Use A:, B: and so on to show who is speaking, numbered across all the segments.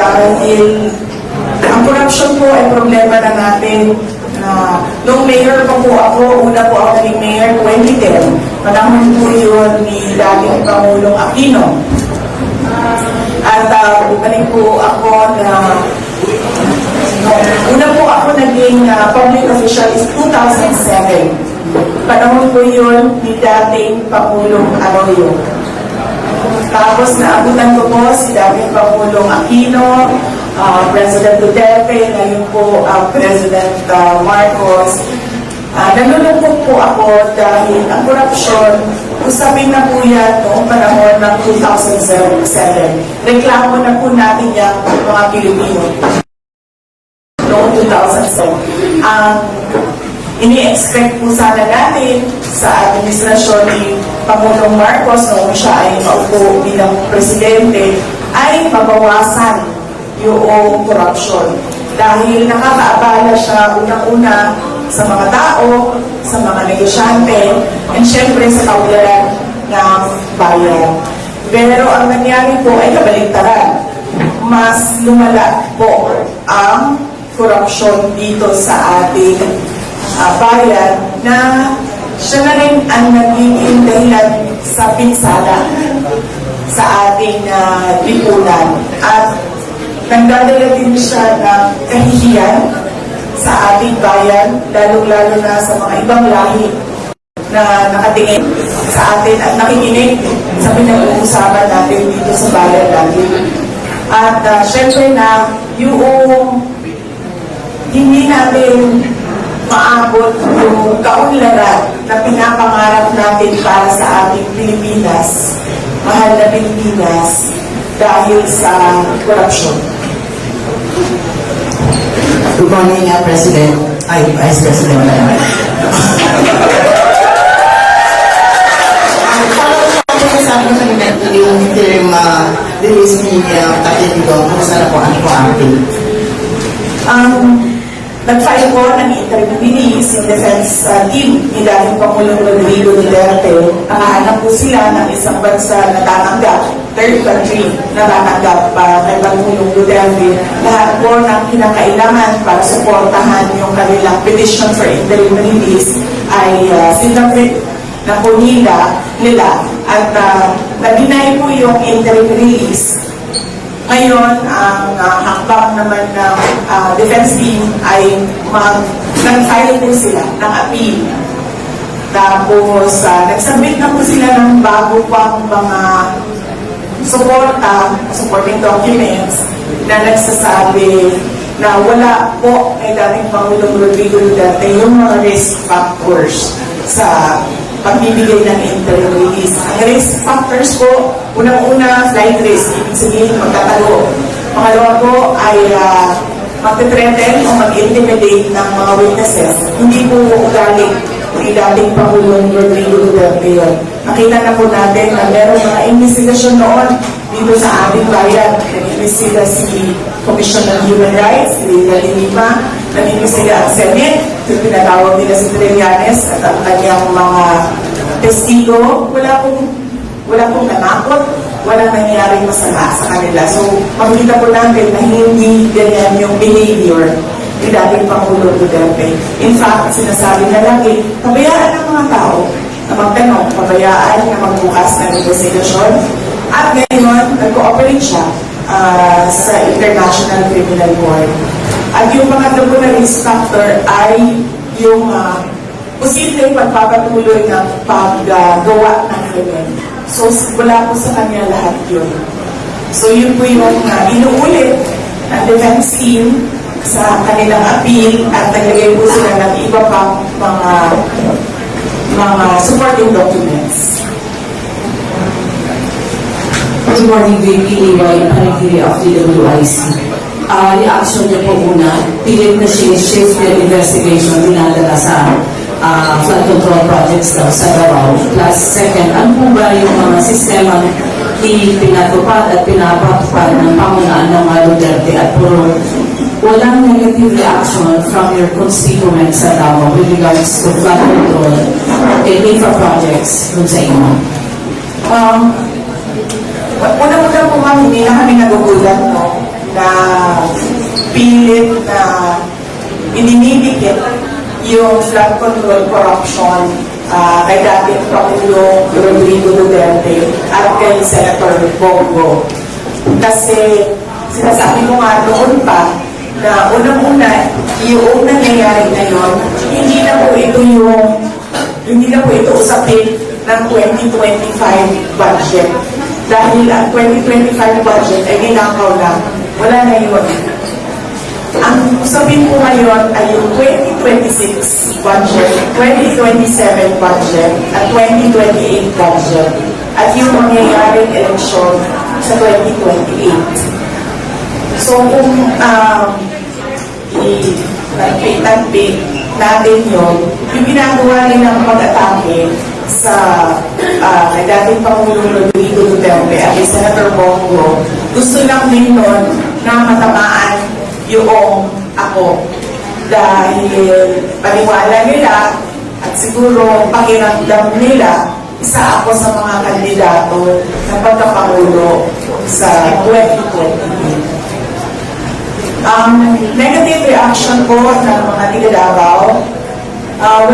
A: dahil ang corruption po ay problema na natin. Nung mayor pa po ako, una po ako naging mayor 2010, panahon po yun ni dating Pangulong Aquino. At bumalik po ako na una po ako naging public official is 2007. Panahon po yun ni dating Pangulong Arroyo. Tapos naabutan ko po si dating Pangulong Aquino, President Duterte, ngayon po President Marcos. Nalulungkot po ako dahil ang korupsyon, usapin na po yan noong panahon ng 2007. Reklamo na po natin yan mga Pilipino noong 2007. Ang ini-expect po sana natin sa administrasyon ni Pangulong Marcos noong siya ay maupo bilang presidente ay mabawasan yung corruption. Dahil nakakaabala siya unang-una sa mga tao, sa mga negosyante, and syempre sa kaunlaran ng bayan. Pero ang nangyari po ay kabaligtaran. Mas lumala po ang corruption dito sa ating bayan na siya na rin ang nagiging dahilan sa pinsala sa ating lipunan. At nagdadala din siya ng kahihiyan sa ating bayan, lalong-lalo na sa mga ibang lahi na nakatingin sa atin at nakikinig sa pinag-uusapan natin dito sa bayan natin. At syempre na yung hindi natin maabot yung kaunlaran na pinapangarap natin para sa ating Pilipinas, mahal na Pilipinas, dahil sa corruption.
B: Good morning, President. Vice President. Sabi ko kanina yung interim release ni Tatay Digong, kung saan po ang update?
A: Nag-file po ng interim release yung defense team ni dating Pangulong Rodrigo Duterte. Nakahanap po sila ng isang bansa na tatanggap, third country na tatanggap kay Pangulong Duterte. Lahat po ng kinakailangan para suportahan yung kanilang petition for interim release ay sinabit na po nila at nag-deny po yung interim release. Ngayon, ang hakbang naman ng defense team ay nag-file po sila ng appeal. Tapos, nag-submit na po sila ng bago pang mga supporting documents na nagsasabi na wala po kay dating Pangulong Rodrigo Duterte yung mga risk factors sa pagbibigay ng interim release. Ang risk factors po, unang-una, flight risk, ibig sabihin magtatago. Pangalawa po ay mag-threaten o mag-intimidate ng mga witnesses. Hindi po galing ni dating Pangulong Rodrigo Duterte yun. Nakita na po natin na meron mga investigasyon noon dito sa ating bayan. Nag-investiga si Commission on Human Rights, si Rita Lima, nag-investiga ang Senate, yung pinatawag nila si Trillanes at ang kanyang mga testigo. Wala pong nanakot, walang nangyaring masama sa kanila. So, makikita po natin na hindi ganyan yung behavior ni dating Pangulong Duterte. In fact, sinasabi na lagi, pabayaan ng mga tao na magtanong, pabayaan na magbukas ng investigasyon. At ngayon, nag-cooperate siya sa International Criminal Court. At yung pangatlo na risk factor ay yung posibleng pagpapatuloy ng paggawa ng krimen. So, wala po sa kanya lahat yun. So, yun po yung inuulit ng defense team sa kanilang appeal at naglagay po sila ng iba pang mga supporting documents.
C: Good morning, VP Iway, Panigiri of DWIC. Reaction niya po muna, pilit na shift yung investigation dinadala sa flood control projects daw sa Davao. Plus, second, ano po ba yung mga sistema pinatupad at pinapatupad ng pangunaan ng Duterte at puro walang negative reaction from your constituents sa Davao with regards to flood control and infra projects dun sa inyo?
A: Una-una po ma'am, hindi na kami nagugulat, no, na na pilit na inimimikit yung flood control corruption kay dating Pangulong Rodrigo Duterte at kay Senator Bongo. Kasi sinasabi ko nga noon pa na unang-una, yung nangyayari ngayon, hindi na po ito usapin ng 2025 budget. Dahil ang 2025 budget ay ninakaw na, wala na yun. Ang usapin po ngayon ay yung 2026 budget, 2027 budget, at 2028 budget. At yung mangyayaring eleksyon sa 2028. So kung i-tanpit natin yun, yung ginagawa nilang pag-atake sa kay dating Pangulong Rodrigo Duterte at kay Senator Bongo, gusto lang din nun na matamaan yung ako. Dahil paniwala nila at siguro pakiramdam nila, isa ako sa mga kandidato ng pagkapangulo sa 2028. Negative reaction po ng mga tiga Davao, ang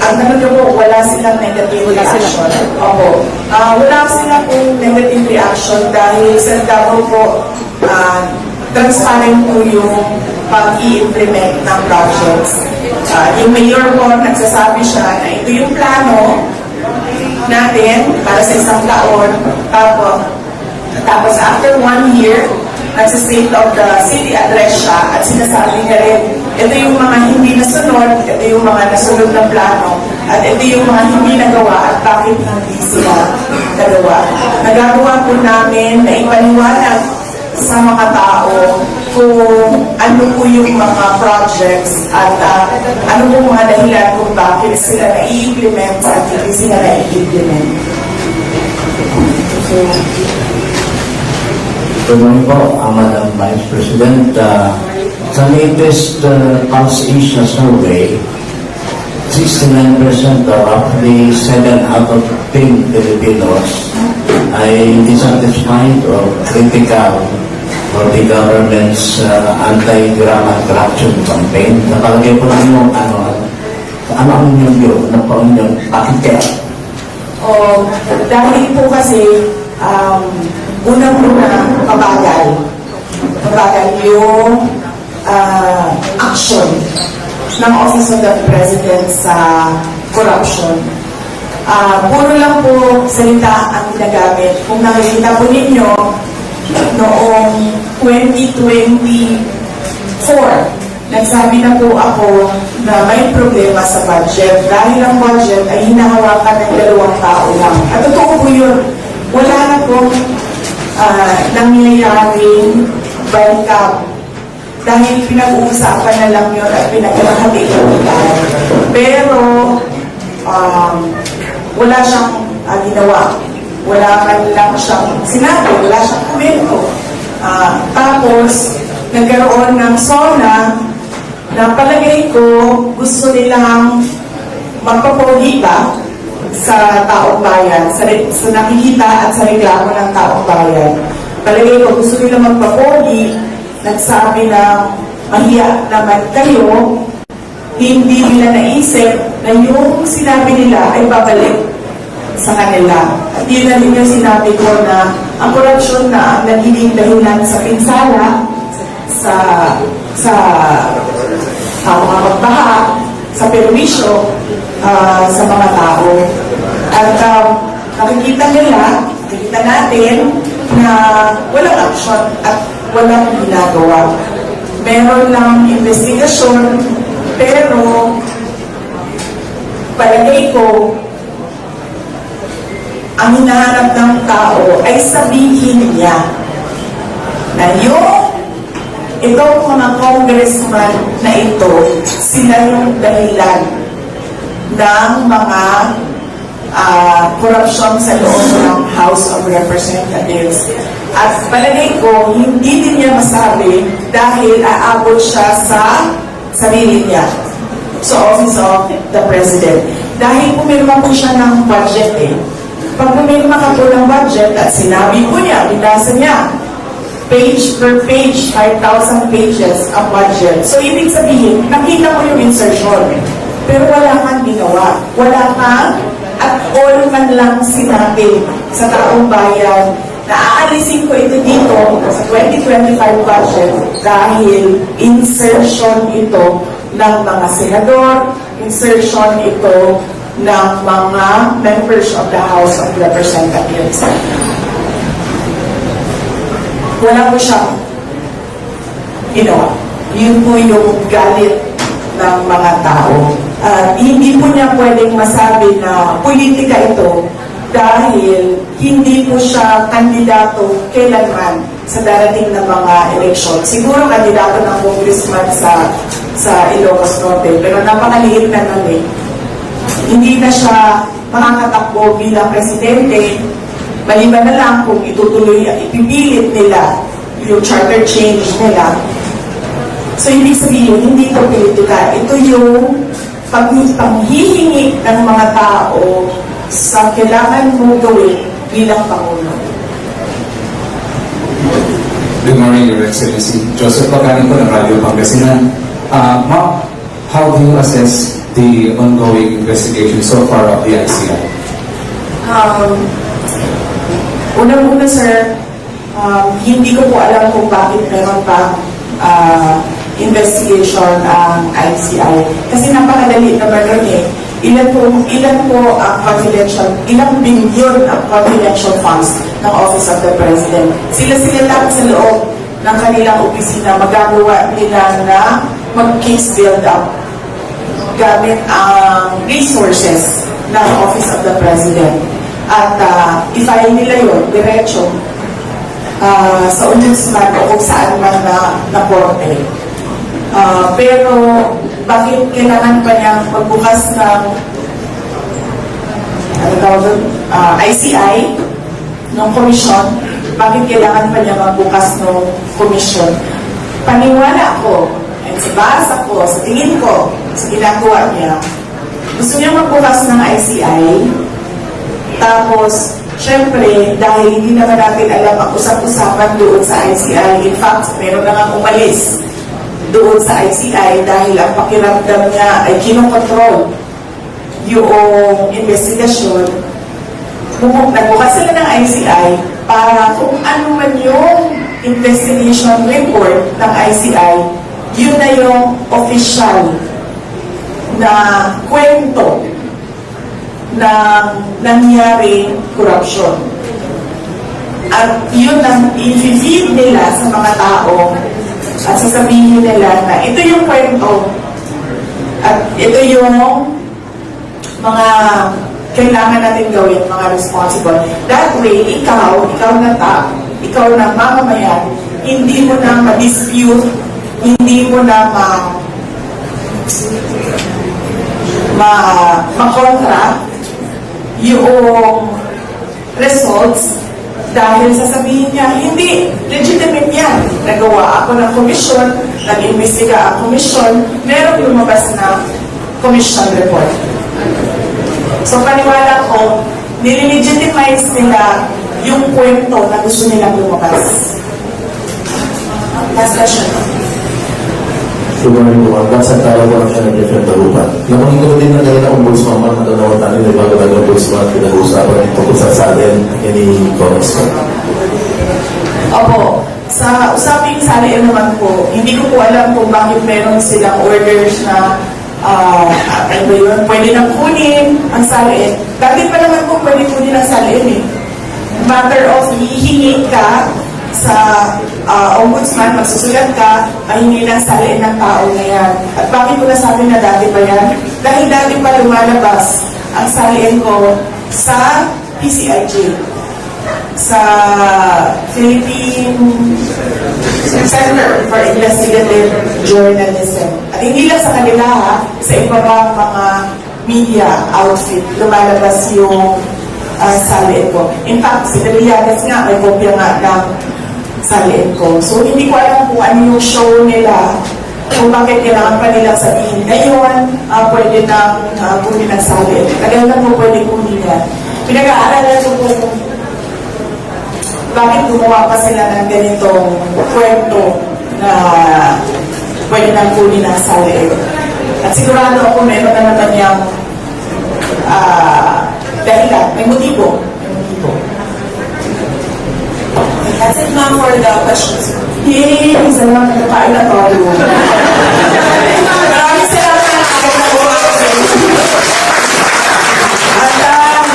A: tanong niyo po, wala silang negative reaction. Opo. Wala sila pong negative reaction dahil sa Davao po, transparent po yung pag-i-implement ng projects. Yung mayor po, nagsasabi siya na ito yung plano natin para sa isang taon. Tapos after 1 year, nagsa-state of the city address siya at sinasabi niya rin, ito yung mga hindi nasunod, ito yung mga nasunod na plano, at ito yung mga hindi nagawa at bakit hindi sila nagawa. Nagagawa po namin na ipaniwanag sa mga tao kung ano po yung mga projects at ano po mga dahilan kung bakit sila na-i-implement at hindi sila na-i-implement. So,
D: Good morning po, Madam Vice President. Sa latest Pulse Asia survey, 69% or roughly 7 out of 10 Filipinos ay dissatisfied or critical for the government's anti-grammar corruption campaign. Napalagay po ninyo ano ang inyong view, ano po inyong pakikya?
A: Dahil po kasi unang-una, mabagal yung action ng Office of the President sa corruption. Puro lang po salita ang ginagamit. Kung nakikita po ninyo, noong 2024, nagsabi na po ako na may problema sa budget dahil ang budget ay hinahawakan ng 2 tao lang. At totoo po yun. Wala na pong nangyayaring balik-up dahil pinag-uusapan na lang yun at pinagkakatilan. Pero wala siyang ginawa. Wala man lang siyang sinabi, wala siyang komento. Tapos, nagkaroon ng SONA na palagay ko gusto nilang magpapogi pa sa taong bayan, sa nakikita at sa reklamo ng taong bayan. Palagay ko, gusto nila magpapogi, nagsabi na mahiya naman kayo, hindi nila naisip na yung sinabi nila ay babalik sa kanila. At yun na rin yung sinabi ko na ang korupsyon na ang nagiging dahilan sa pinsala, sa mga pagbaha, sa perwisyo, sa mga tao. At nakikita natin na walang action at walang ginagawa. Meron lang investigasyon, pero palagay ko, ang hinahanap ng tao ay sabihin niya na itong mga congressman na ito, sila yung dahilan ng mga korupsyon sa loob ng House of Representatives. At palagay ko, hindi din niya masabi dahil aabot siya sa sarili niya, sa Office of the President. Dahil pumirma po siya ng budget Pag pumirma ka po ng budget at sinabi po niya, binasa niya, page per page, 5,000 pages ang budget. So, ibig sabihin, nakita mo yung insertion. Pero wala kang ginawa. Wala kang at all man lang sinabi sa taong bayan na aalisin ko ito dito sa 2025 budget dahil insertion ito ng mga senador, insertion ito ng mga members of the House of Representatives. Wala po siya ginawa. Yun po yung galit ng mga tao. Hindi po niya pwedeng masabi na politika ito dahil hindi po siya kandidato kailanman sa darating na mga eleksyon. Siguro kandidato ng congressman sa Ilocos Norte, pero napakaliit na nun eh. Hindi na siya makakatakbo bilang presidente, maliban na lang kung itutuloy at ipipilit nila yung charter change nila. So, ibig sabihin, hindi ito politika. Ito yung panghihingi ng mga tao sa kailangan mo gawin bilang Pangulo.
E: Good morning, Your Excellency. Joseph Pagani po ng Radio Pangasinan. Ma'am, how do you assess the ongoing investigation so far of the ICI?
A: Unang-una, sir, hindi ko po alam kung bakit meron pa investigation ang ICI. Kasi napakadali naman nun eh. Ilan po ang confidential, ilang bilyon ang confidential funds ng Office of the President. Sila lang sa loob ng kanilang opisina magagawa nila na mag-case build-up gamit ang resources ng Office of the President. At i-file nila yun, diretso, sa ombudsman o kung saan man na korte. Pero bakit kailangan pa niyang magbukas ng ICI ng komisyon? Bakit kailangan pa niya magbukas ng komisyon? Paniwala ko, at sa basa ko, sa tingin ko, sa ginagawa niya, gusto niya magbukas ng ICI. Tapos, syempre, dahil hindi naman natin alam ang usap-usapan doon sa ICI, in fact, meron na nga umalis doon sa ICI dahil ang pakiramdam niya ay kinokontrol yung investigasyon. Nagbukas sila ng ICI para kung ano man yung investigation report ng ICI, yun na yung official na kwento ng nangyaring corruption. At yun ang i-feed nila sa mga tao at sasabihin nila na ito yung kwento at ito yung mga kailangan natin gawin, mga responsible. That way, ikaw na mamamayan, hindi mo na ma-dispute, hindi mo na ma-kontra yung results dahil sasabihin niya, hindi, legitimate yan. Nagawa ako ng komisyon, nag-imbestiga ang komisyon, merong lumabas na commission report. So paniwala ko, nililegitimize nila yung kwento na gusto nilang lumabas. Last question.
F: Good morning po. Basta tawag ko lang siya ng Jeff Tarupan. Nakunin ko din na dahil na ombudsman man matanawa tayo na bago tayo ombudsman pinag-uusapan tungkol sa atin ni Congressman.
A: Opo. Sa usaping salian naman po, hindi ko po alam kung bakit meron silang orders na ano yun, pwede nang kunin ang salian. Dati pa naman po pwede kunin ang salian eh. Matter of hihingi ka sa ombudsman, magsusulat ka, mahingi ng saliin ng tao na yan. At bakit ko nasabi na dati pa yan? Dahil dati pa lumalabas ang saliin ko sa PCIJ, sa Philippine Center for Investigative Journalism. At hindi lang sa kanila ha, sa iba pang mga media outfit, lumalabas yung saliin ko. In fact, si Deliagas nga, may kopya nga ng saliin ko. So, hindi ko alam kung ano yung show nila, kung bakit kailangan pa nilang sabihin ngayon, pwede nang kunin ang saliin. Kaya lang po pwede kunin yan. Pinag-aaralan ko po bakit gumawa pa sila ng ganitong kwento na pwede nang kunin ng salib. At sigurado ako meron na naman yung dahilan, may motibo.
B: That's it, ma'am, for the questions.
A: Yay! Isa lang nagkapain na to. Maraming salamat na agad na buwan. At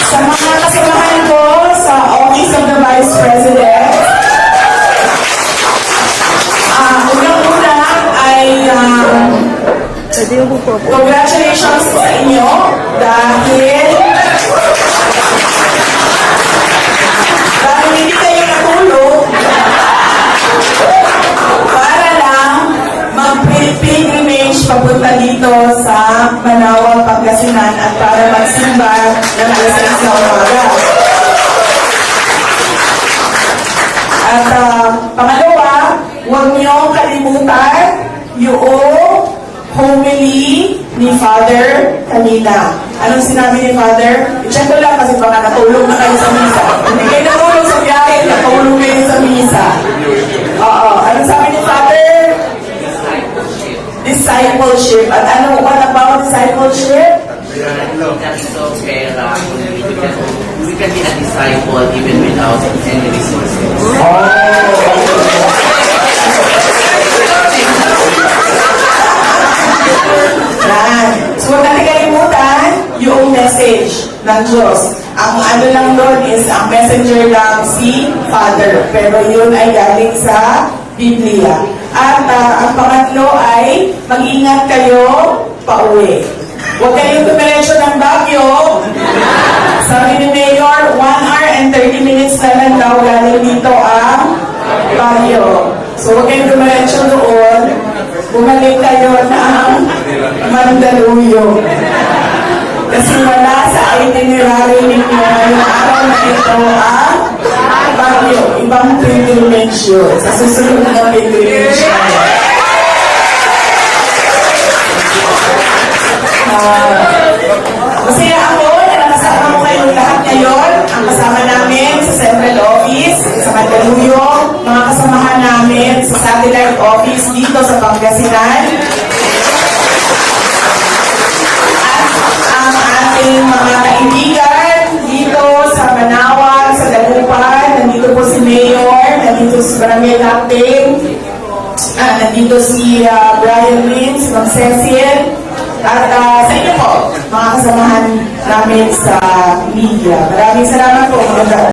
A: sa mga kasamahan ko sa Office of the Vice President, unang-una ay congratulations sa inyo dahil hindi kayo natulog para lang mag-pilgrimage papunta dito sa Manawag, Pangasinan at para magsimba ng alas 6 na umaga. At pangalawa, huwag niyo kalimutan yung homily ni Father kanina. Anong sinabi ni Father? I-check ko lang kasi baka natulog na kayo sa misa. Hindi kayo natulog sa biyahe, natulog kayo sa misa. Oo. Anong sabi ni Father? Discipleship. At ano, what about discipleship?
G: We can be a disciple even without any resources.
A: Yan. So, huwag natin kalimutan yung message ng Diyos. Ang ano lang doon is, ang messenger lang si Father. Pero yun ay galing sa Biblia. At ang pangatlo ay, mag-ingat kayo pauwi. Huwag kayong tumiretso ng Baguio. Sabi ni Mayor, 1 hour and 30 minutes na lang daw galing dito ang Baguio. So, huwag kayong tumiretso doon. Bumalik kayo ng Mandaluyong. Kasi wala sa itinerary ninyo ngayong araw na ito ang Baguio. Ibang pilgrimage yun. Sa susunod na pilgrimage na yun. Masaya ako na nakasama mo kayong lahat ngayon. Ang kasama namin sa Central Office, sa Mandaluyong, mga kasamahan namin sa Satellite Office dito sa Pangasinan. At ang ating mga kaibigan dito sa Manawag, sa Dagupan, nandito po si Mayor, nandito si Barangay Laping, nandito si Brian Lin, si Ma'am Cecil, at sa inyo po, mga kasamahan namin sa media. Maraming salamat po.